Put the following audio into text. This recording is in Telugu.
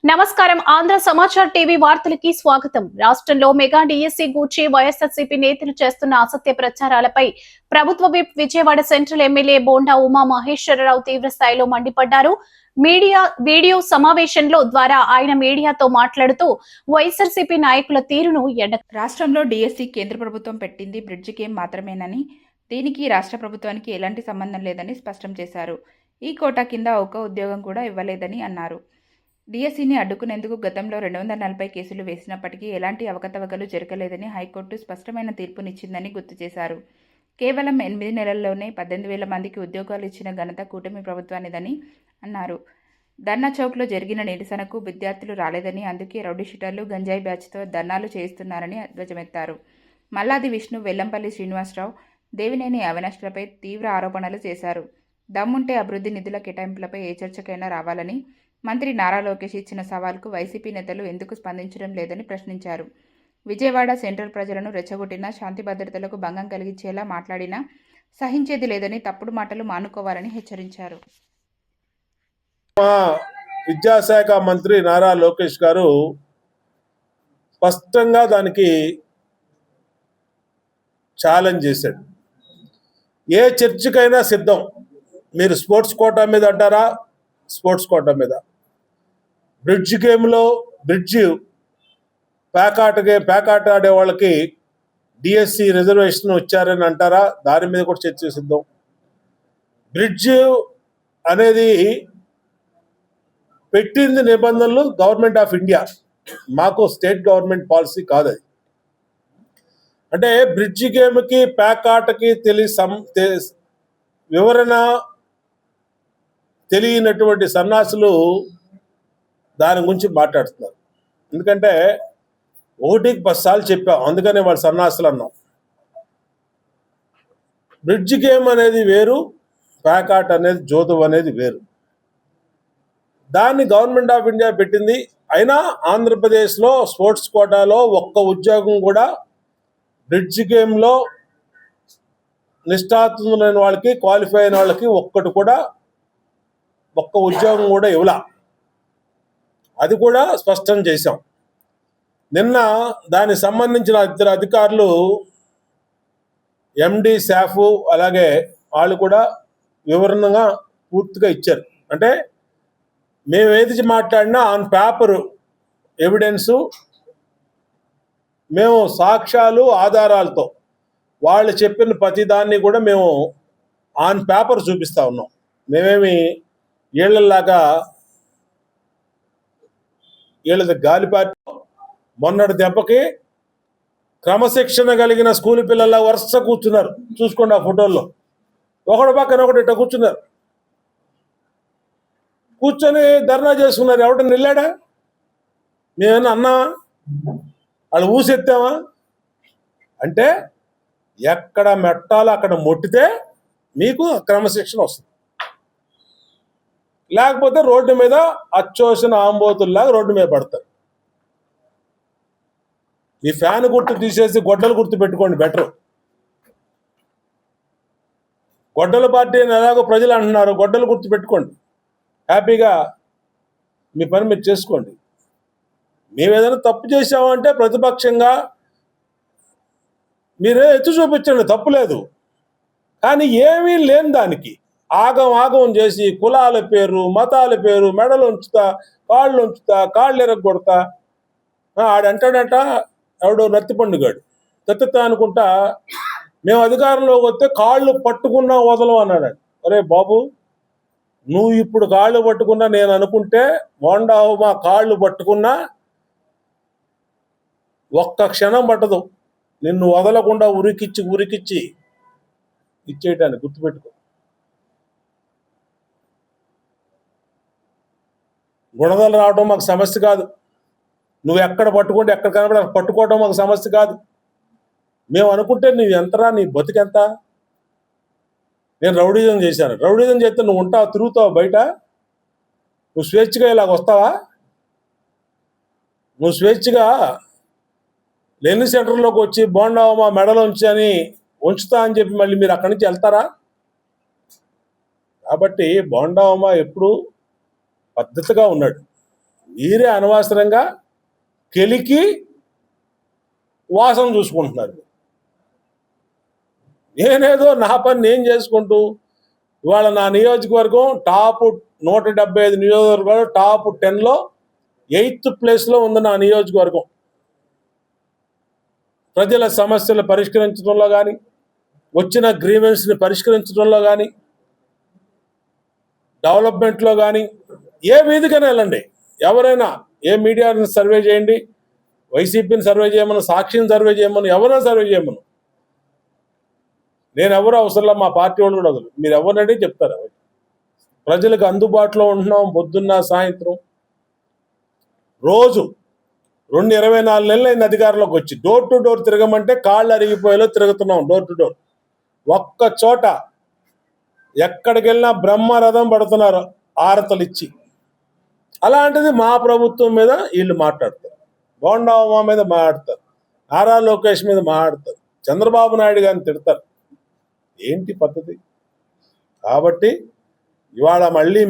నమస్కారం. ఆంధ్ర సమాచార్ టీవీ వార్తలకి స్వాగతం. రాష్ట్రంలో మెగా డిఎస్సి గూర్చి వైఎస్ఆర్సీపీ నేతలు చేస్తున్న అసత్య ప్రచారాలపై ప్రభుత్వ whip Vijayawada central MLA Bonda Uma Maheswararao తీవ్ర స్థాయిలో మండిపడ్డారు. వీడియో సమావేశంలో ద్వారా ఆయన మీడియాతో మాట్లాడుతూ వైఎస్ఆర్సీపీ నాయకుల తీరును రాష్ట్రంలో డిఎస్సి కేంద్ర ప్రభుత్వం పెట్టింది బ్రిడ్జ్ గేమ్ మాత్రమేనని, దీనికి రాష్ట్ర ప్రభుత్వానికి ఎలాంటి సంబంధం లేదని స్పష్టం చేశారు. ఈ కోటా కింద ఒక్క ఉద్యోగం కూడా ఇవ్వలేదని అన్నారు. డిఎస్సిని అడ్డుకునేందుకు గతంలో 240 కేసులు వేసినప్పటికీ ఎలాంటి అవకతవకలు జరగలేదని హైకోర్టు స్పష్టమైన తీర్పునిచ్చిందని గుర్తు చేశారు. కేవలం 8 నెలల్లోనే 18,000 మందికి ఉద్యోగాలు ఇచ్చిన ఘనత కూటమి ప్రభుత్వానిదని అన్నారు. ధర్నా చౌక్లో జరిగిన నిరసనకు విద్యార్థులు రాలేదని, అందుకే రౌడీషీటర్లు గంజాయి బ్యాచ్తో ధర్నాలు చేయిస్తున్నారని ధ్వజమెత్తారు. మల్లాది విష్ణు, వెల్లంపల్లి శ్రీనివాసరావు, దేవినేని అవినాష్లపై తీవ్ర ఆరోపణలు చేశారు. దమ్ముంటే అభివృద్ధి నిధుల కేటాయింపులపై ఏ చర్చకైనా రావాలని, మంత్రి నారా లోకేష్ ఇచ్చిన సవాల్కు వైసీపీ నేతలు ఎందుకు స్పందించడం లేదని ప్రశ్నించారు. విజయవాడ సెంట్రల్ ప్రజలను రెచ్చగొట్టినా, శాంతి భద్రతలకు భంగం కలిగించేలా మాట్లాడినా సహించేది లేదని, తప్పుడు మాటలు మానుకోవాలని హెచ్చరించారు. విద్యాశాఖ మంత్రి నారా లోకేష్ గారు స్పష్టంగా దానికి ఛాలెంజ్ చేశాడు. ఏ చర్చకైనా సిద్ధం. మీరు స్పోర్ట్స్ కోటా మీద అంటారా? స్పోర్ట్స్ కోటా మీద. బ్రిడ్జ్ గేమ్లో బ్రిడ్జ్ ప్యాకాట ఆడే వాళ్ళకి డిఎస్సి రిజర్వేషన్ వచ్చారని అంటారా? దాని మీద కూడా చర్చ సిద్ధం. బ్రిడ్జ్ అనేది పెట్టింది నిబంధనలు గవర్నమెంట్ ఆఫ్ ఇండియా, మాకు స్టేట్ గవర్నమెంట్ పాలసీ కాదు అది. అంటే బ్రిడ్జ్ గేమ్కి ప్యాకాటకి వివరణ తెలియనటువంటి సన్నాసులు దాని గురించి మాట్లాడుతున్నారు. ఎందుకంటే 1కి 10 సార్లు చెప్పాం, అందుకనే వాళ్ళు సన్నాసులు అన్నాం. బ్రిడ్జ్ గేమ్ అనేది వేరు, ప్యాకాట్ అనేది జోదం అనేది వేరు. దాన్ని గవర్నమెంట్ ఆఫ్ ఇండియా పెట్టింది. అయినా ఆంధ్రప్రదేశ్లో స్పోర్ట్స్ కోటాలో ఒక్క ఉద్యోగం కూడా బ్రిడ్జ్ గేమ్లో నిష్ఠాతులైన వాళ్ళకి, క్వాలిఫై అయిన వాళ్ళకి ఒక్క ఉద్యోగం కూడా ఇవ్వలా. అది కూడా స్పష్టం చేశాం. నిన్న దానికి సంబంధించిన 2 అధికారులు, ఎండి, శాఫ్, అలాగే వాళ్ళు కూడా వివరణగా పూర్తిగా ఇచ్చారు. అంటే మేము ఏది మాట్లాడినా ఆన్ పేపర్ ఎవిడెన్సు, మేము సాక్ష్యాలు ఆధారాలతో వాళ్ళు చెప్పిన ప్రతిదాన్ని కూడా మేము ఆన్ పేపర్ చూపిస్తూ ఉన్నాం. మేమేమి వీళ్ళలాగా వీళ్ళది గాలిపాటి. మొన్నటి దెబ్బకి క్రమశిక్షణ కలిగిన స్కూల్ పిల్లల వరుస కూర్చున్నారు. చూసుకోండి ఆ ఫోటోల్లో, ఒకడు పక్కన ఒకటి ఇట్లా కూర్చున్నారు. కూర్చొని ధర్నా చేసుకున్నారు. ఎవడ నిల్లాడా? మేమేమన్నా అన్నావా? వాళ్ళు ఊసెత్తామా? అంటే ఎక్కడ మెట్టాలో అక్కడ మొట్టితే మీకు క్రమశిక్షణ వస్తుంది. లేకపోతే రోడ్డు మీద అచ్చోసిన ఆంబోతుల్లాగా రోడ్డు మీద పడతారు. ఈ ఫ్యాన్ గుర్తు తీసేసి గొడ్డలు గుర్తు పెట్టుకోండి, బెటర్. గొడ్డల పార్టీ అని ఎలాగో ప్రజలు అంటున్నారు, గొడ్డలు గుర్తు పెట్టుకోండి. హ్యాపీగా మీ పని మీరు చేసుకోండి. మేము ఏదైనా తప్పు చేసామంటే ప్రతిపక్షంగా మీరే ఎత్తు చూపించండి, తప్పులేదు. కానీ ఏమీ లేని దానికి ఆగం చేసి కులాల పేరు, మతాల పేరు, మెడలు ఉంచుతా, కాళ్ళు ఉంచుతా, కాళ్ళు ఎరగొడతా. ఆడంటాడట ఎవడో నత్తిపండుగాడు, తెత్త అనుకుంటా మేము అధికారంలోకి వస్తే కాళ్ళు పట్టుకున్నా వదలం అన్నాడు. అరే బాబు, నువ్వు ఇప్పుడు కాళ్ళు పట్టుకున్నా, నేను అనుకుంటే మా కాళ్ళు పట్టుకున్నా ఒక్క క్షణం పట్టదు నిన్ను వదలకుండా ఉరికిచ్చి ఇచ్చేయటానికి. గుర్తుపెట్టుకో. గుణదలు రావడం మాకు సమస్య కాదు. నువ్వు ఎక్కడ పట్టుకుంటే ఎక్కడ కనబడి పట్టుకోవడం మాకు సమస్య కాదు. మేము అనుకుంటే నువ్వు ఎంతరా, నీ బతుకెంత? నేను రౌడీజం చేశాను. రౌడీజం చేస్తే నువ్వు ఉంటావు, తిరుగుతావు బయట? నువ్వు స్వేచ్ఛగా ఇలాగ వస్తావా? నువ్వు స్వేచ్ఛగా లెర్నింగ్ సెంటర్లోకి వచ్చి బోండా మా మెడలో ఉంచుతా అని చెప్పి మళ్ళీ మీరు అక్కడి నుంచి వెళ్తారా? కాబట్టి బోండా ఎప్పుడు పద్ధతిగా ఉన్నాడు. మీరే అనవసరంగా కెలికి వాసన చూసుకుంటున్నారు. నేనేదో నా పని నేను చేసుకుంటూ ఇవాళ నా నియోజకవర్గం టాప్ 175 నియోజకవర్గాలు టాప్ 10లో 8th ప్లేస్లో ఉంది నా నియోజకవర్గం. ప్రజల సమస్యలు పరిష్కరించడంలో కానీ, వచ్చిన గ్రీవెన్స్ని పరిష్కరించడంలో కానీ, డెవలప్మెంట్లో కానీ, ఏ వీధికైనా వెళ్ళండి, ఎవరైనా ఏ మీడియాని సర్వే చేయండి, వైసీపీని సర్వే చేయమను, సాక్షిని సర్వే చేయమను, ఎవరైనా సర్వే చేయమను. నేను ఎవరు అవసరంలో మా పార్టీ వాళ్ళు కూడా వదలు, మీరు ఎవరినంటే చెప్తారు. ప్రజలకు అందుబాటులో ఉంటున్నాం. పొద్దున్న సాయంత్రం రోజు 24 నెలలు అయింది అధికారంలోకి వచ్చి. డోర్ టు డోర్ తిరగమంటే కాళ్ళు అరిగిపోయేలో తిరుగుతున్నాం. డోర్ టు డోర్ ఒక్క చోట ఎక్కడికి వెళ్ళినా బ్రహ్మరథం పడుతున్నారు ఆరతలు ఇచ్చి. అలాంటిది మా ప్రభుత్వం మీద వీళ్ళు మాట్లాడతారు, బోండా ఉమా మీద మాట్లాడతారు, నారా లోకేష్ మీద మాట్లాడతారు, చంద్రబాబు నాయుడు గారిని తిడతారు. ఏంటి పద్ధతి? కాబట్టి ఇవాళ మళ్ళీ